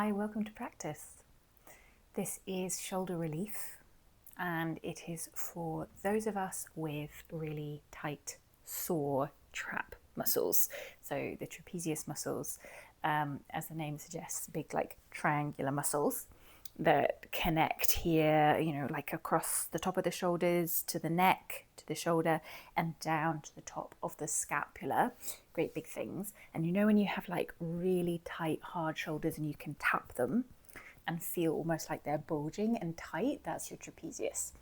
Hi, welcome to practice. This is shoulder relief, and it is for those of us with really tight, sore trap muscles. So the trapezius muscles, as the name suggests, big like triangular muscles that connect here, like across the top of the shoulders to the neck, to the shoulder, and down to the top of the scapula. Great big things. And when you have like really tight, hard shoulders and you can tap them and feel almost like they're bulging and tight, that's your trapezius.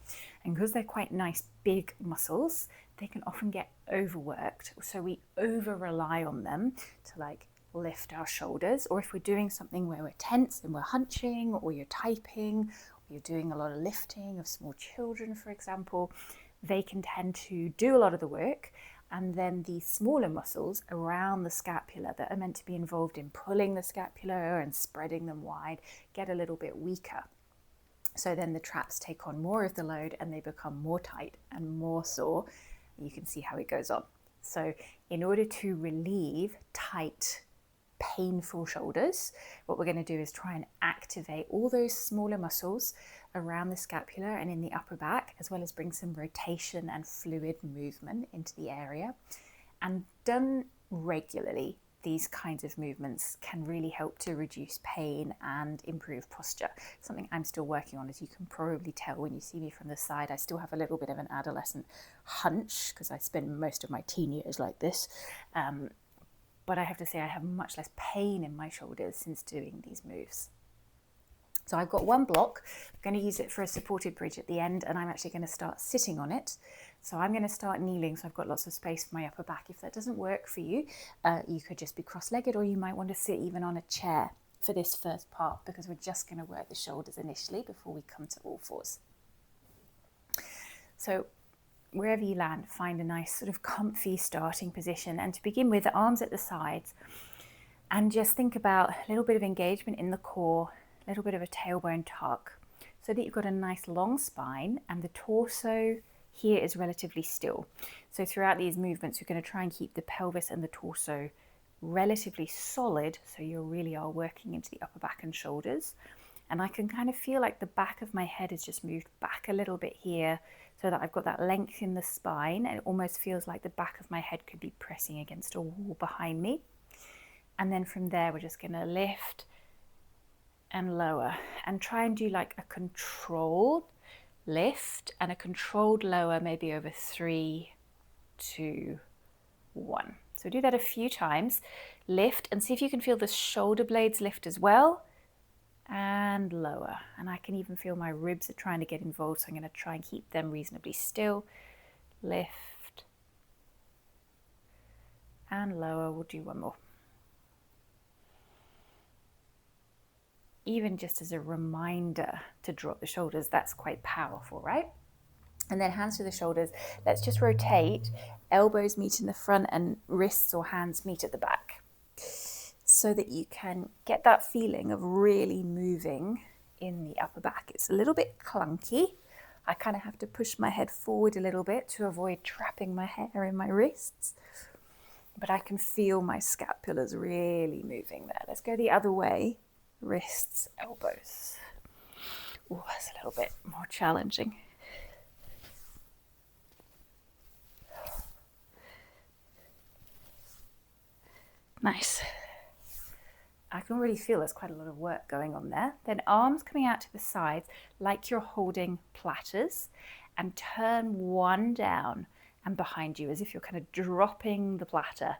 And because they're quite nice, big muscles, they can often get overworked. So we over rely on them to like lift our shoulders, or if we're doing something where we're tense and we're hunching, or you're typing, or you're doing a lot of lifting of small children, for example, they can tend to do a lot of the work, and then the smaller muscles around the scapula that are meant to be involved in pulling the scapula and spreading them wide get a little bit weaker. So then the traps take on more of the load and they become more tight and more sore. You can see how it goes on. So in order to relieve tight, painful shoulders, what we're going to do is try and activate all those smaller muscles around the scapula and in the upper back, as well as bring some rotation and fluid movement into the area. And done regularly, these kinds of movements can really help to reduce pain and improve posture. Something I'm still working on, as you can probably tell when you see me from the side. I still have a little bit of an adolescent hunch because I spent most of my teen years like this. But I have to say I have much less pain in my shoulders since doing these moves. So I've got one block. I'm going to use it for a supported bridge at the end, and I'm actually going to start sitting on it. So I'm going to start kneeling, so I've got lots of space for my upper back. If that doesn't work for you, you could just be cross-legged, or you might want to sit even on a chair for this first part, because we're just going to work the shoulders initially before we come to all fours. So wherever you land, find a nice sort of comfy starting position, and to begin with, the arms at the sides, and just think about a little bit of engagement in the core, a little bit of a tailbone tuck, so that you've got a nice long spine and the torso here is relatively still. So throughout these movements, you're going to try and keep the pelvis and the torso relatively solid, so you really are working into the upper back and shoulders. And I can kind of feel like the back of my head has just moved back a little bit here, so that I've got that length in the spine, and it almost feels like the back of my head could be pressing against a wall behind me. And then from there, we're just going to lift and lower, and try and do like a controlled lift and a controlled lower, maybe over 3, 2, 1. So do that a few times. Lift and see if you can feel the shoulder blades lift as well, and lower. And I can even feel my ribs are trying to get involved, so I'm going to try and keep them reasonably still. Lift and lower. We'll do one more. Even just as a reminder to drop the shoulders, that's quite powerful, right? And then hands to the shoulders. Let's just rotate. Elbows meet in the front and wrists or hands meet at the back, so that you can get that feeling of really moving in the upper back. It's a little bit clunky. I kind of have to push my head forward a little bit to avoid trapping my hair in my wrists. But I can feel my scapulas really moving there. Let's go the other way. Wrists, elbows. Oh, that's a little bit more challenging. Nice. I can really feel there's quite a lot of work going on there. Then arms coming out to the sides like you're holding platters, and turn one down and behind you as if you're kind of dropping the platter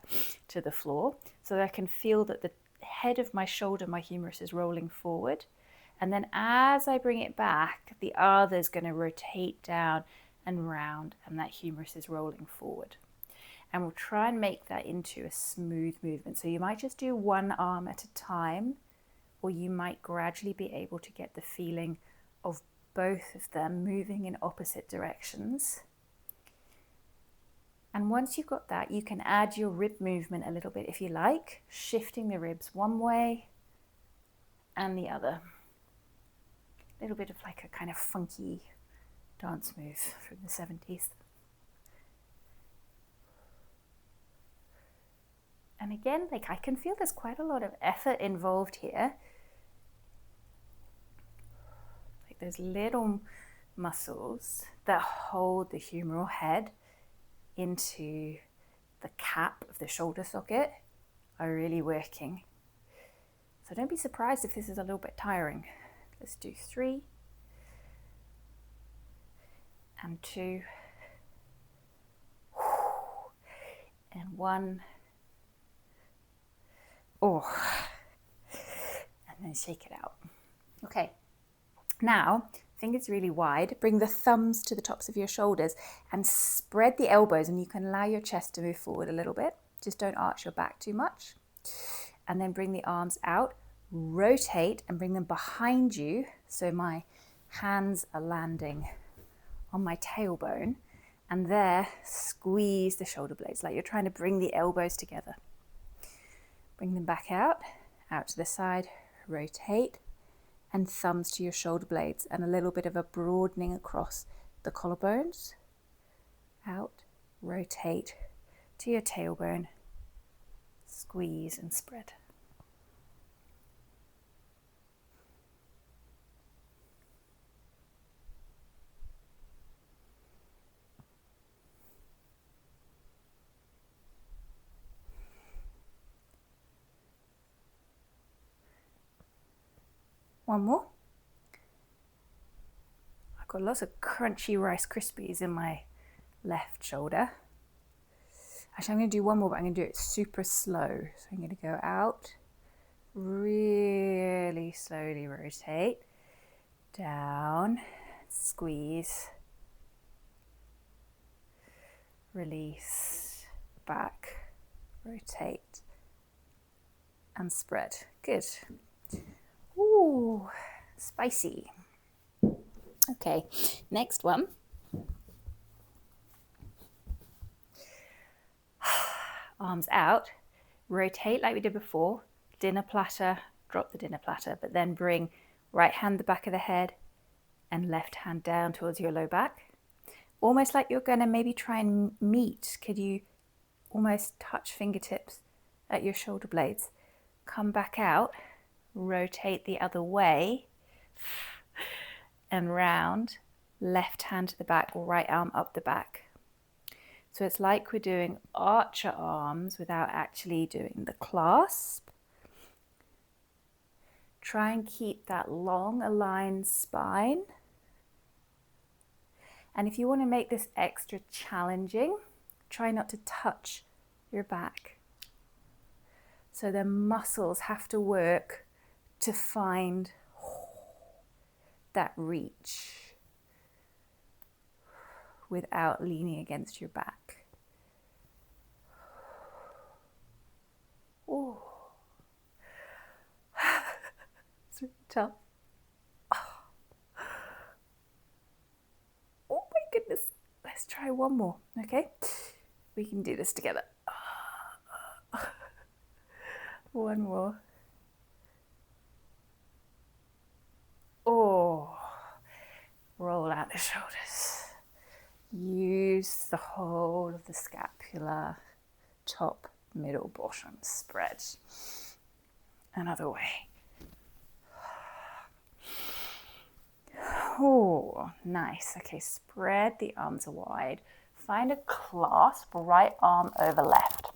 to the floor, so that I can feel that the head of my shoulder, my humerus, is rolling forward. And then as I bring it back, the other is going to rotate down and round, and that humerus is rolling forward. And we'll try and make that into a smooth movement. So you might just do one arm at a time, or you might gradually be able to get the feeling of both of them moving in opposite directions. And once you've got that, you can add your rib movement a little bit if you like, shifting the ribs one way and the other. A little bit of like a kind of funky dance move from the 70s. And again, like I can feel there's quite a lot of effort involved here. those little muscles that hold the humeral head into the cap of the shoulder socket are really working. So don't be surprised if this is a little bit tiring. Let's do 3 and 2 and 1. And then shake it out. Okay, now fingers really wide, bring the thumbs to the tops of your shoulders and spread the elbows, and you can allow your chest to move forward a little bit. Just don't arch your back too much. And then bring the arms out, rotate and bring them behind you so my hands are landing on my tailbone, and there squeeze the shoulder blades like you're trying to bring the elbows together. Bring them back out to the side, rotate, and thumbs to your shoulder blades and a little bit of a broadening across the collarbones. Out, rotate to your tailbone, squeeze and spread. One more. I've got lots of crunchy Rice Krispies in my left shoulder. Actually, I'm going to do one more, but I'm going to do it super slow. So I'm going to go out, really slowly rotate, down, squeeze, release, back, rotate, and spread. Good. Ooh, spicy. Okay, next one. Arms out, rotate like we did before, dinner platter, drop the dinner platter, but then bring right hand the back of the head and left hand down towards your low back. Almost like you're going to maybe try and meet. Could you almost touch fingertips at your shoulder blades? Come back out. Rotate the other way and round, left hand to the back or right arm up the back. So it's like we're doing archer arms without actually doing the clasp. Try and keep that long aligned spine. And if you want to make this extra challenging, try not to touch your back. So the muscles have to work to find that reach without leaning against your back. Oh, it's really tough. Oh my goodness. Let's try one more, okay? We can do this together. One more. Oh, roll out the shoulders. Use the whole of the scapula, top, middle, bottom, spread. Another way. Oh, nice. Okay, spread the arms wide. Find a clasp, right arm over left.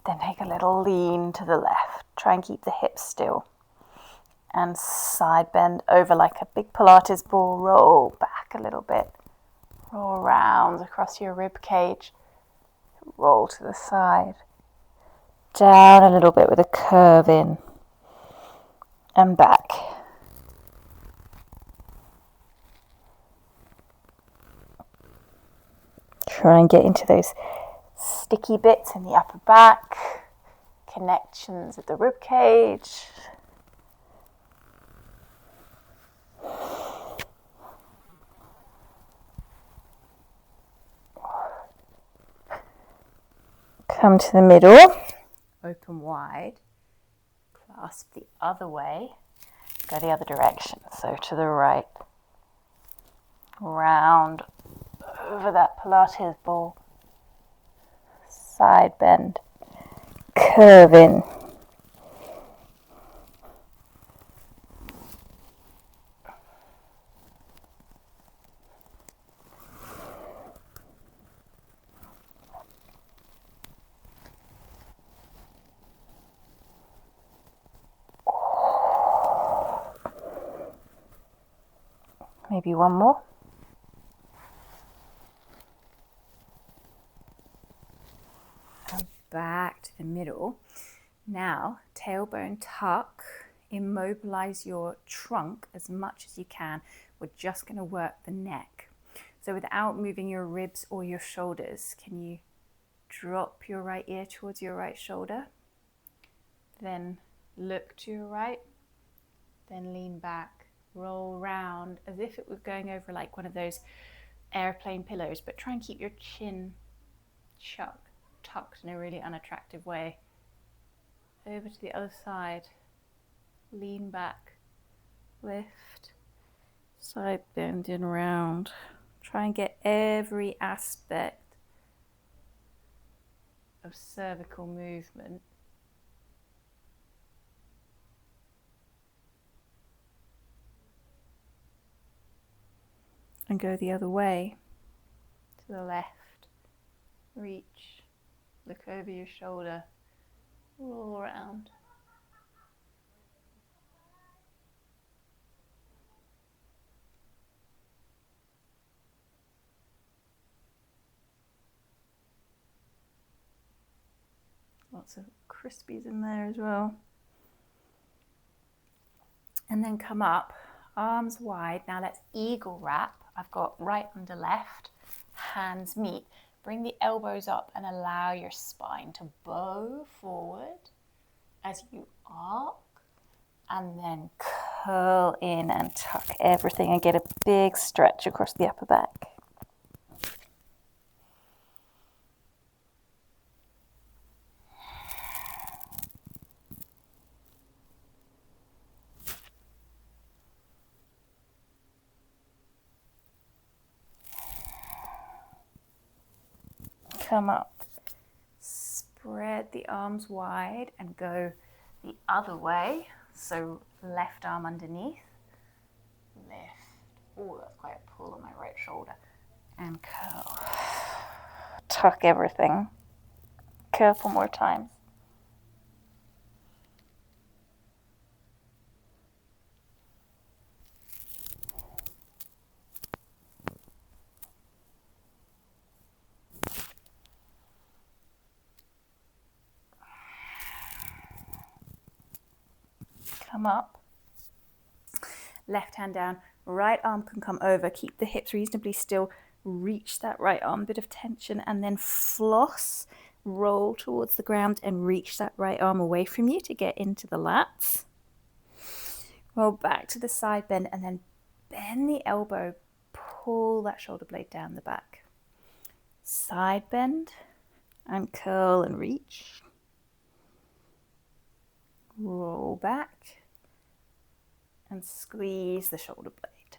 Then take a little lean to the left. Try and keep the hips still. And side bend over like a big Pilates ball. Roll back a little bit. Roll around across your rib cage. Roll to the side. Down a little bit with a curve in. And back. Try and get into those sticky bits in the upper back. Connections at the rib cage. Come to the middle, open wide, clasp the other way, go the other direction, so to the right, round over that Pilates ball, side bend, curve in, Maybe one more. And back to the middle. Now, tailbone tuck, immobilize your trunk as much as you can. We're just going to work the neck. So without moving your ribs or your shoulders, can you drop your right ear towards your right shoulder? Then look to your right, then lean back, roll round as if it was going over like one of those airplane pillows, but try and keep your chin tucked in a really unattractive way. Over to the other side, lean back, lift, side bend in round. Try and get every aspect of cervical movement. And go the other way, to the left, reach, look over your shoulder, roll around. Lots of crispies in there as well. And then come up, arms wide. Now let's eagle wrap. I've got right under left, hands meet. Bring the elbows up and allow your spine to bow forward as you arc, and then curl in and tuck everything and get a big stretch across the upper back. Come up, spread the arms wide and go the other way. So left arm underneath, lift. Oh, that's quite a pull on my right shoulder. And curl. Tuck everything. Curl for more times. Come up, left hand down, right arm can come over, keep the hips reasonably still, reach that right arm, bit of tension, and then floss, roll towards the ground and reach that right arm away from you to get into the lats. Roll back to the side bend and then bend the elbow, pull that shoulder blade down the back. Side bend and curl and reach. Roll back and squeeze the shoulder blade.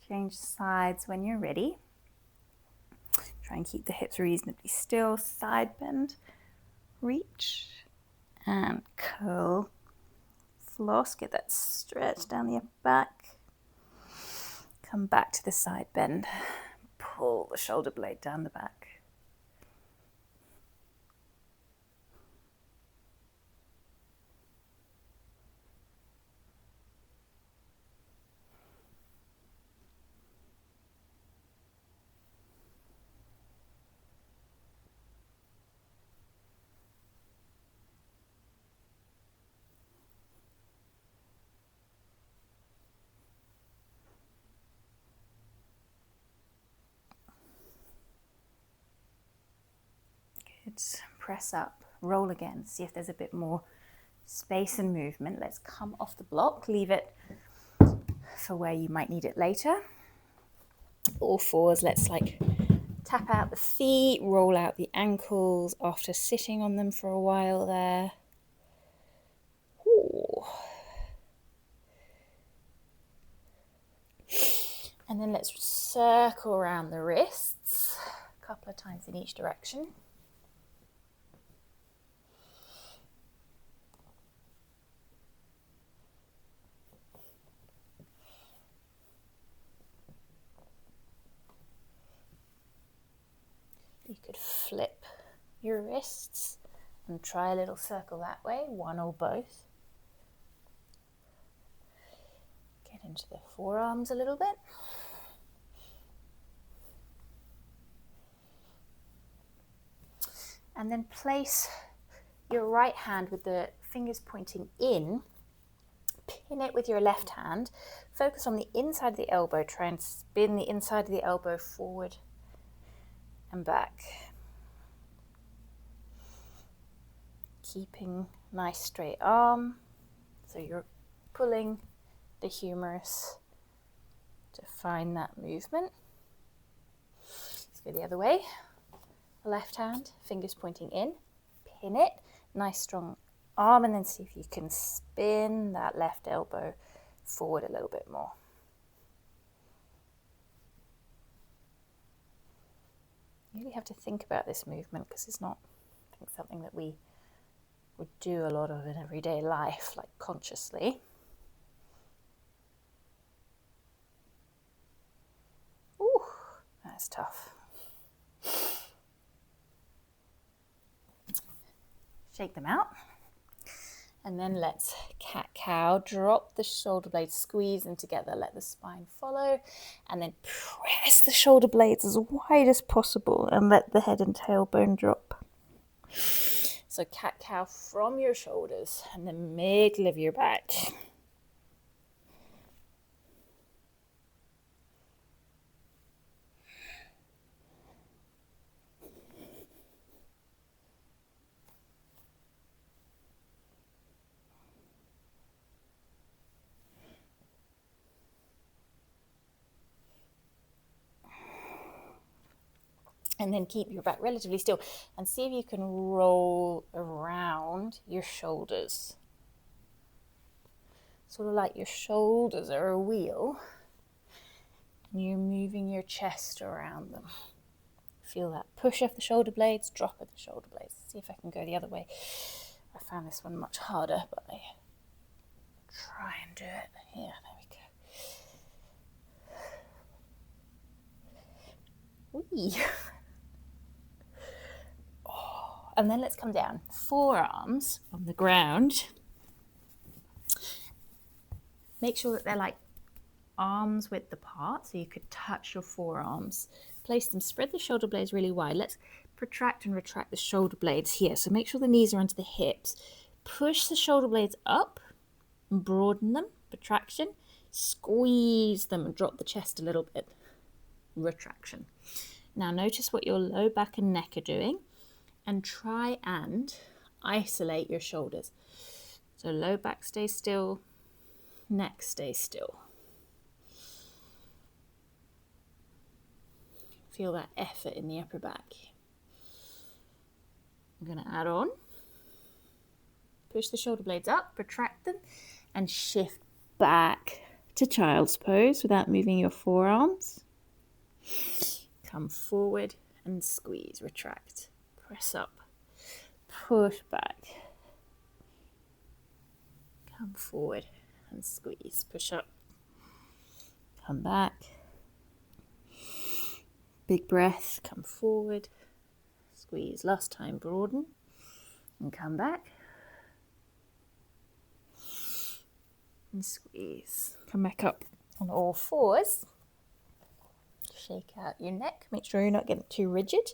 Change sides when you're ready. Try and keep the hips reasonably still. Side bend, reach, and curl. Floss, get that stretch down the upper back. Come back to the side bend. Pull the shoulder blade down the back. Good. Press up, roll again, see if there's a bit more space and movement. Let's come off the block, leave it for where you might need it later. All fours, let's like tap out the feet, roll out the ankles after sitting on them for a while there. Ooh. And then let's circle around the wrists a couple of times in each direction. your wrists and try a little circle that way, one or both. Get into the forearms a little bit. And then place your right hand with the fingers pointing in, pin it with your left hand, focus on the inside of the elbow, try and spin the inside of the elbow forward and back. Keeping nice straight arm, so you're pulling the humerus to find that movement. Let's go the other way. Left hand, fingers pointing in, pin it, nice strong arm, and then see if you can spin that left elbow forward a little bit more. You really have to think about this movement because it's not, I think, something that we would do a lot of in everyday life, like consciously. Ooh, that's tough. Shake them out. And then let's cat-cow. Drop the shoulder blades, squeeze them together, let the spine follow, and then press the shoulder blades as wide as possible and let the head and tailbone drop. So cat-cow from your shoulders and the middle of your back. And then keep your back relatively still and see if you can roll around your shoulders. Sort of like your shoulders are a wheel and you're moving your chest around them. Feel that push of the shoulder blades, drop of the shoulder blades. See if I can go the other way. I found this one much harder, but I try and do it. Yeah, there we go. Whee! And then let's come down. Forearms on the ground. Make sure that they're like arms width apart, so you could touch your forearms. Place them, spread the shoulder blades really wide. Let's protract and retract the shoulder blades here. So make sure the knees are under the hips. Push the shoulder blades up and broaden them, protraction. Squeeze them and drop the chest a little bit, retraction. Now notice what your low back and neck are doing. And try and isolate your shoulders. So low back stays still, neck stays still. Feel that effort in the upper back. I'm going to add on. Push the shoulder blades up, protract them, and shift back to child's pose without moving your forearms. Come forward and squeeze, retract. Press up, push back, come forward and squeeze, push up, come back, big breath, come forward, squeeze, last time broaden and come back and squeeze, come back up on all fours, shake out your neck, make sure you're not getting too rigid.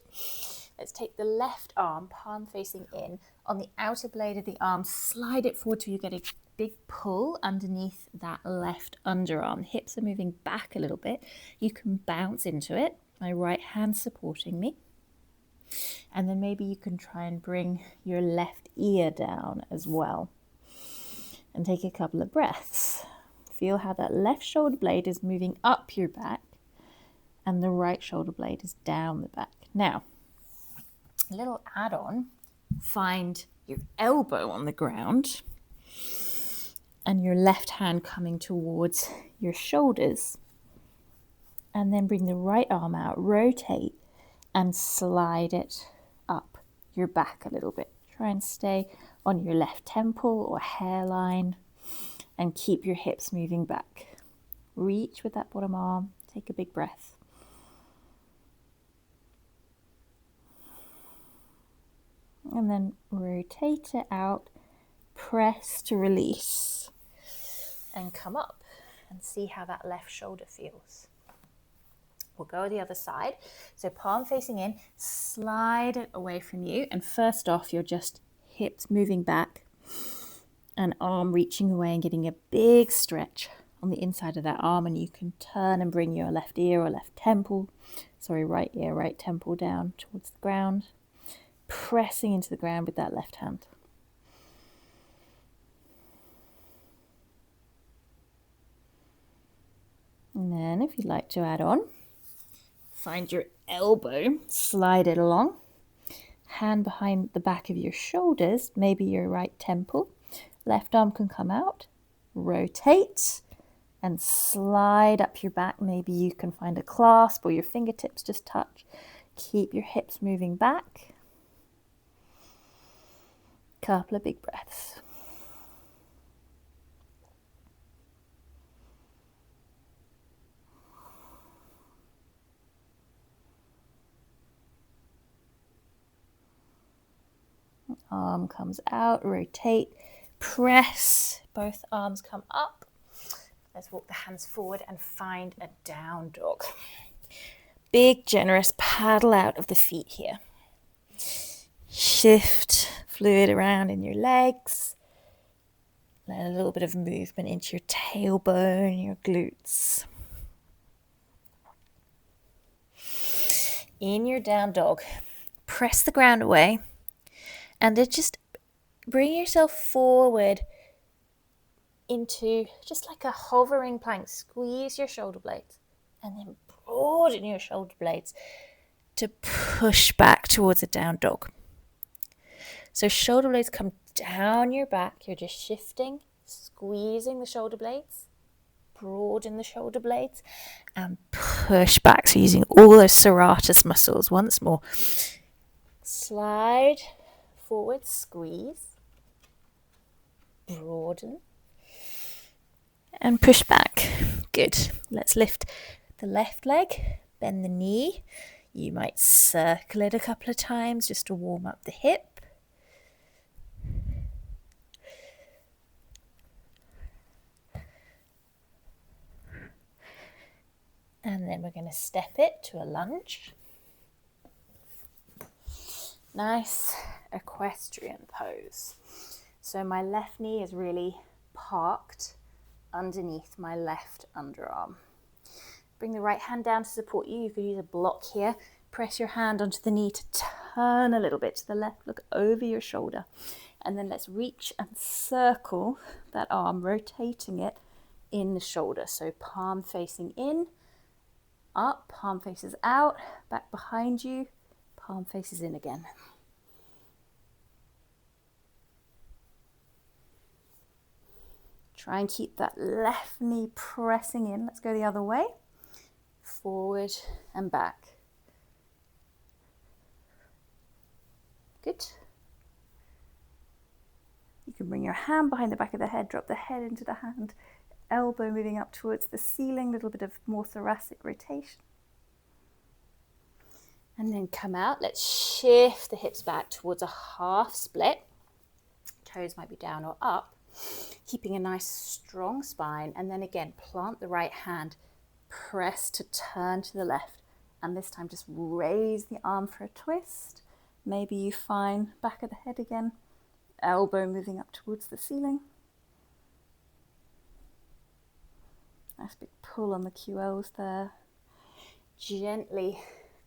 Let's take the left arm, palm facing in. On the outer blade of the arm, slide it forward till you get a big pull underneath that left underarm. Hips are moving back a little bit. You can bounce into it. My right hand supporting me. And then maybe you can try and bring your left ear down as well. And take a couple of breaths. Feel how that left shoulder blade is moving up your back and the right shoulder blade is down the back. Now, a little add-on, find your elbow on the ground and your left hand coming towards your shoulders. And then bring the right arm out, rotate and slide it up your back a little bit. Try and stay on your left temple or hairline and keep your hips moving back. Reach with that bottom arm, take a big breath. And then rotate it out, press to release. And come up and see how that left shoulder feels. We'll go the other side. So palm facing in, slide it away from you. And first off, you're just hips moving back and arm reaching away and getting a big stretch on the inside of that arm. And you can turn and bring your left ear or left temple, right ear, right temple down towards the ground, pressing into the ground with that left hand. And then if you'd like to add on, find your elbow, slide it along, hand behind the back of your shoulders, maybe your right temple, left arm can come out, rotate and slide up your back. Maybe you can find a clasp or your fingertips just touch. Keep your hips moving back. Couple of big breaths. Arm comes out, rotate, press, both arms come up. Let's walk the hands forward and find a down dog. Big, generous paddle out of the feet here. Shift fluid around in your legs. Let a little bit of movement into your tailbone, your glutes. In your down dog, press the ground away. And then just bring yourself forward into just like a hovering plank. Squeeze your shoulder blades and then broaden your shoulder blades to push back towards a down dog. So shoulder blades come down your back. You're just shifting, squeezing the shoulder blades, broaden the shoulder blades and push back. So using all those serratus muscles once more. Slide forward, squeeze, broaden, and push back. Good. Let's lift the left leg, bend the knee. You might circle it a couple of times just to warm up the hip. And then we're going to step it to a lunge. Nice equestrian pose. So my left knee is really parked underneath my left underarm. Bring the right hand down to support you. You could use a block here. Press your hand onto the knee to turn a little bit to the left. Look over your shoulder. And then let's reach and circle that arm, rotating it in the shoulder. So palm facing in, up, palm faces out, back behind you, palm faces in again. Try and keep that left knee pressing in. Let's go the other way. Forward and back. Good. You can bring your hand behind the back of the head, drop the head into the hand, elbow moving up towards the ceiling, a little bit of more thoracic rotation. And then come out. Let's shift the hips back towards a half split. Toes might be down or up. Keeping a nice strong spine. And then again, plant the right hand, press to turn to the left. And this time just raise the arm for a twist. Maybe you find back of the head again, elbow moving up towards the ceiling. Nice big pull on the QLs there. Gently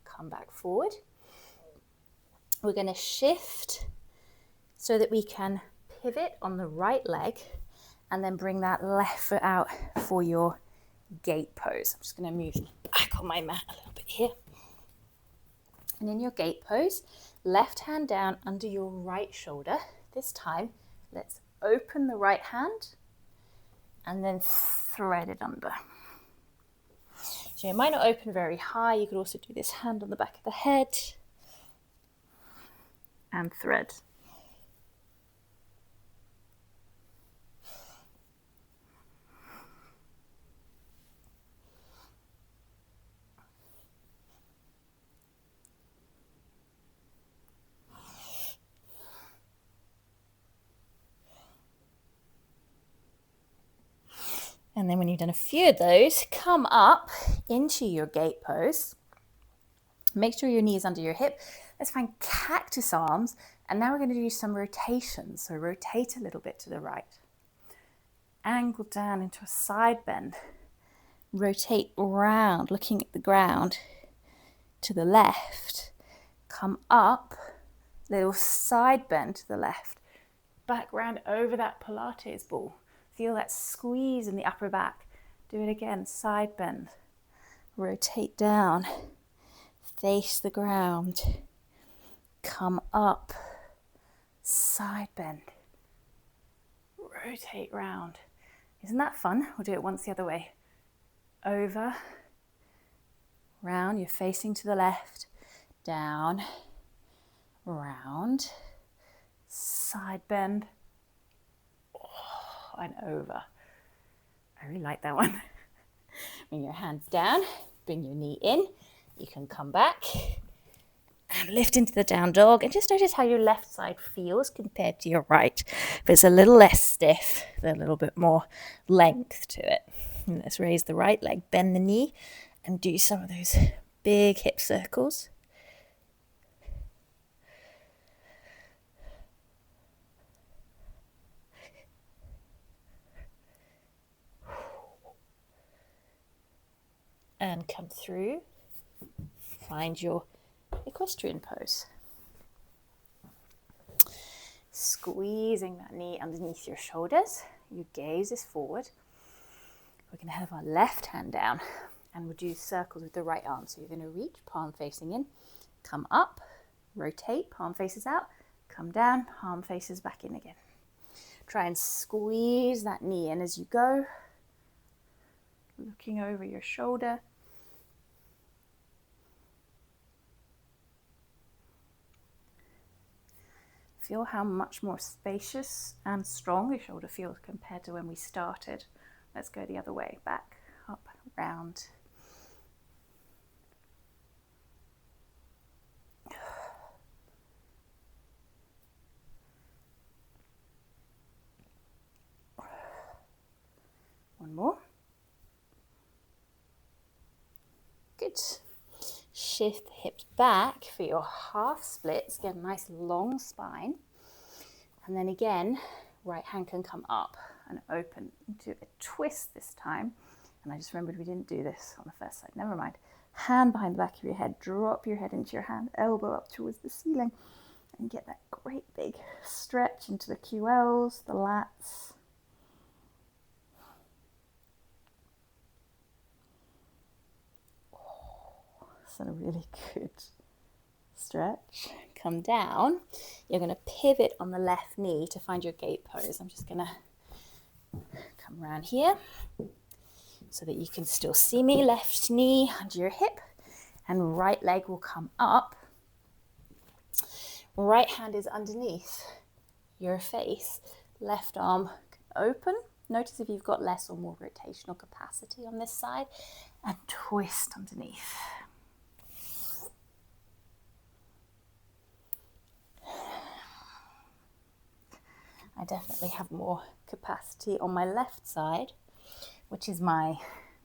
come back forward. We're going to shift so that we can pivot on the right leg and then bring that left foot out for your gate pose. I'm just going to move back on my mat a little bit here. And in your gate pose, left hand down under your right shoulder. This time, let's open the right hand and then thread it under. So it might not open very high. You could also do this hand on the back of the head and thread. And then when you've done a few of those, come up into your gate pose. Make sure your knee is under your hip. Let's find cactus arms. And now we're going to do some rotations. So rotate a little bit to the right. Angle down into a side bend. Rotate round, looking at the ground to the left. Come up, little side bend to the left. Back round over that Pilates ball. Feel that squeeze in the upper back. Do it again, side bend. Rotate down. Face the ground. Come up. Side bend. Rotate round. Isn't that fun? We'll do it once the other way. Over. Round. You're facing to the left. Down. Round. Side bend. Oh, and over. I really like that one. Bring your hands down. Bring your knee in. You can come back and lift into the down dog, and just notice how your left side feels compared to your right. If it's a little less stiff, there's a little bit more length to it. And let's raise the right leg, bend the knee, and do some of those big hip circles. And come through. Find your equestrian pose. Squeezing that knee underneath your shoulders. Your gaze is forward. We're going to have our left hand down and we'll do circles with the right arm. So you're going to reach, palm facing in, come up, rotate, palm faces out, come down, palm faces back in again. Try and squeeze that knee in as you go. Looking over your shoulder. Feel how much more spacious and strong your shoulder feels compared to when we started. Let's go the other way. Back, up, round. One more. Good. Shift the hips back for your half splits. Get a nice long spine. And then again, right hand can come up and open. Do a twist this time. And I just remembered we didn't do this on the first side. Never mind. Hand behind the back of your head. Drop your head into your hand. Elbow up towards the ceiling. And get that great big stretch into the QLs, the lats. And a really good stretch. Come down. You're going to pivot on the left knee to find your gate pose. I'm just going to come around here so that you can still see me. Left knee under your hip and right leg will come up. Right hand is underneath your face. Left arm open. Notice if you've got less or more rotational capacity on this side and twist underneath. I definitely have more capacity on my left side, which is my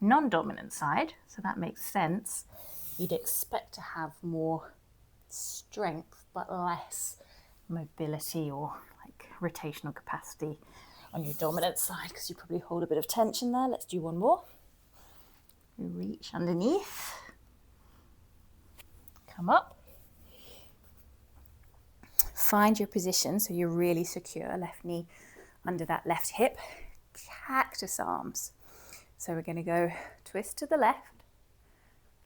non-dominant side, so that makes sense. You'd expect to have more strength but less mobility or like rotational capacity on your dominant side because you probably hold a bit of tension there. Let's do one more. Reach underneath, come up. Find your position so you're really secure, left knee under that left hip. Cactus arms. So we're going to go twist to the left,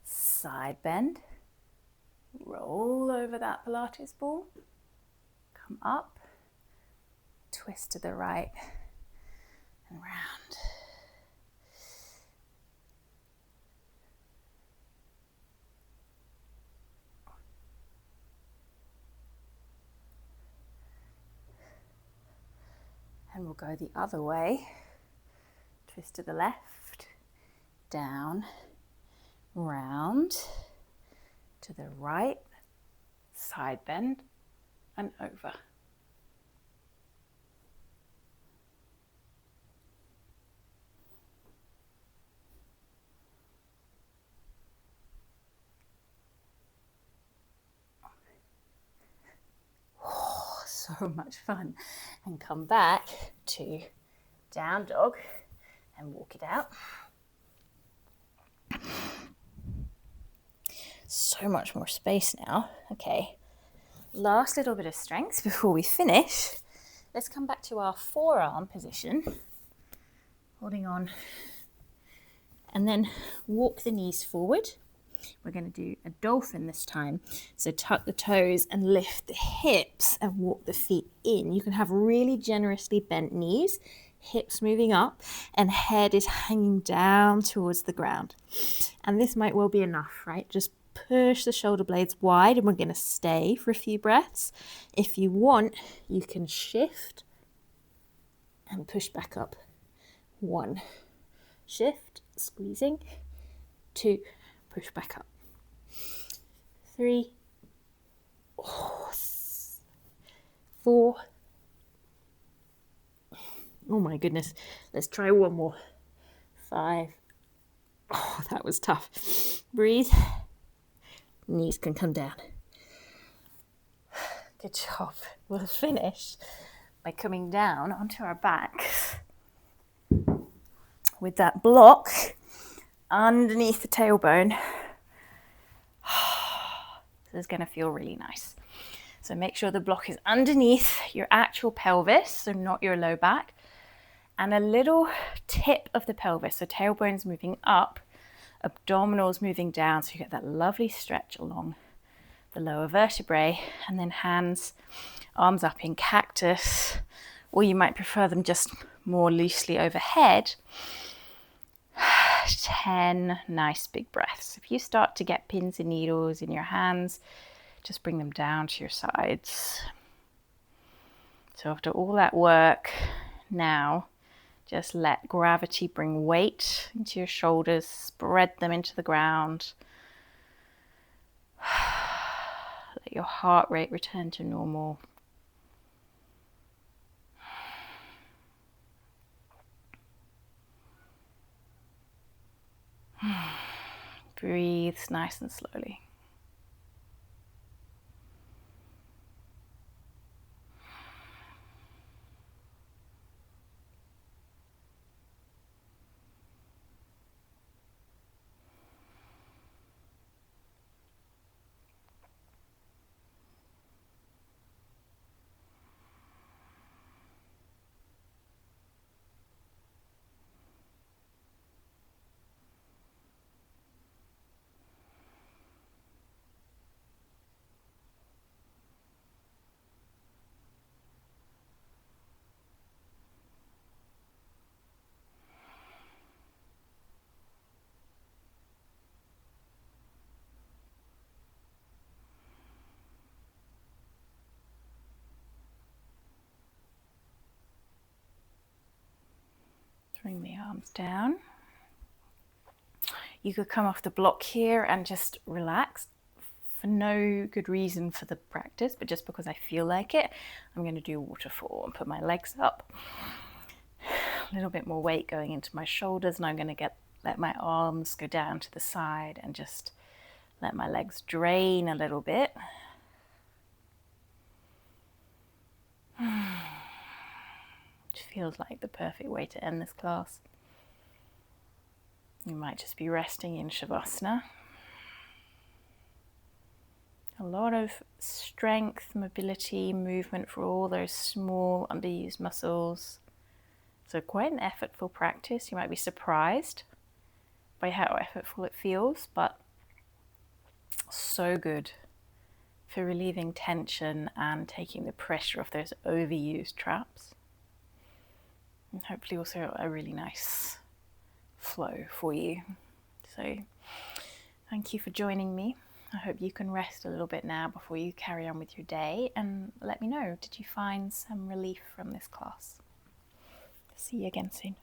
side bend, roll over that Pilates ball, come up, twist to the right and round. And we'll go the other way. Twist to the left, down, round, to the right, side bend, and over. so much fun. And come back to down dog and walk it out. So much more space now. Okay, last little bit of strength before we finish. Let's come back to our forearm position, holding on, and then walk the knees forward. We're going to do a dolphin this time. So tuck the toes and lift the hips and walk the feet in. You can have really generously bent knees, hips moving up, and head is hanging down towards the ground. And this might well be enough, right? Just push the shoulder blades wide, and we're going to stay for a few breaths. If you want, you can shift and push back up. 1, shift, squeezing. 2, push back up. 3, 4. Oh my goodness. Let's try one more. 5. Oh, that was tough. Breathe. Knees can come down. Good job. We'll finish by coming down onto our backs with that block underneath the tailbone. This is going to feel really nice. So make sure the block is underneath your actual pelvis, so not your low back, and a little tip of the pelvis. So tailbone's moving up, abdominals moving down, so you get that lovely stretch along the lower vertebrae, and then hands, arms up in cactus, or you might prefer them just more loosely overhead. 10 nice big breaths. If you start to get pins and needles in your hands, just bring them down to your sides. So after all that work, now just let gravity bring weight into your shoulders, spread them into the ground. Let your heart rate return to normal. Breathe nice and slowly. Bring the arms down. You could come off the block here and just relax for no good reason for the practice, but just because I feel like it. I'm going to do a waterfall and put my legs up. A little bit more weight going into my shoulders, and I'm going to let my arms go down to the side and just let my legs drain a little bit. It feels like the perfect way to end this class. You might just be resting in Shavasana. A lot of strength, mobility, movement for all those small underused muscles. So quite an effortful practice. You might be surprised by how effortful it feels, but so good for relieving tension and taking the pressure off those overused traps. And hopefully also a really nice flow for you. So thank you for joining me. I hope you can rest a little bit now before you carry on with your day, and let me know, did you find some relief from this class? See you again soon.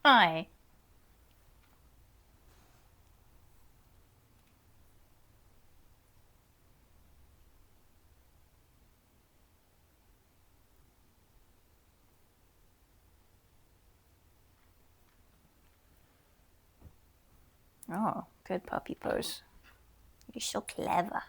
Hi. Oh, good puppy pose. You're so clever.